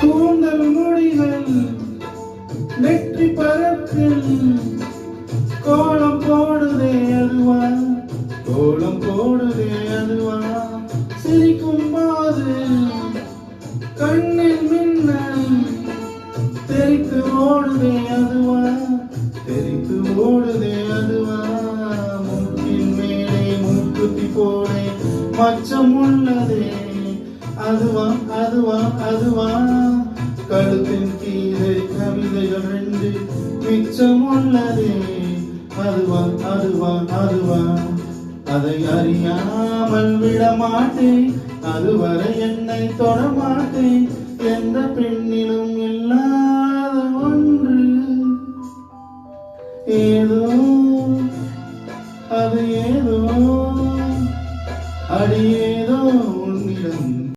கூந்தல் முடிகள் நெற்றி பரப்பில் கோலம் போடுதே அதுவா, கோலம் போடுதே அதுவா. சிரிக்கும் போது கண்ணில் மின்னல் தெரித்து ஓடுதே அதுவா, தெரித்து ஓடுதே அதுவா. மூக்கின் மேலே மூக்குத்தி போலே மச்சம் உள்ளதே அதுவா, அதுவா, அதுவா. கழுத்தின் கீழே கவிதைகள் 2 மிச்சம் உள்ளதே அதுவா, அதுவா, அதுவா. அதை அறியாமல் விடமாட்டேன், அதுவரை என்னை தொடமாட்டேன். எந்த பெண்ணிலும் இல்லாத ஒன்று ஏதோ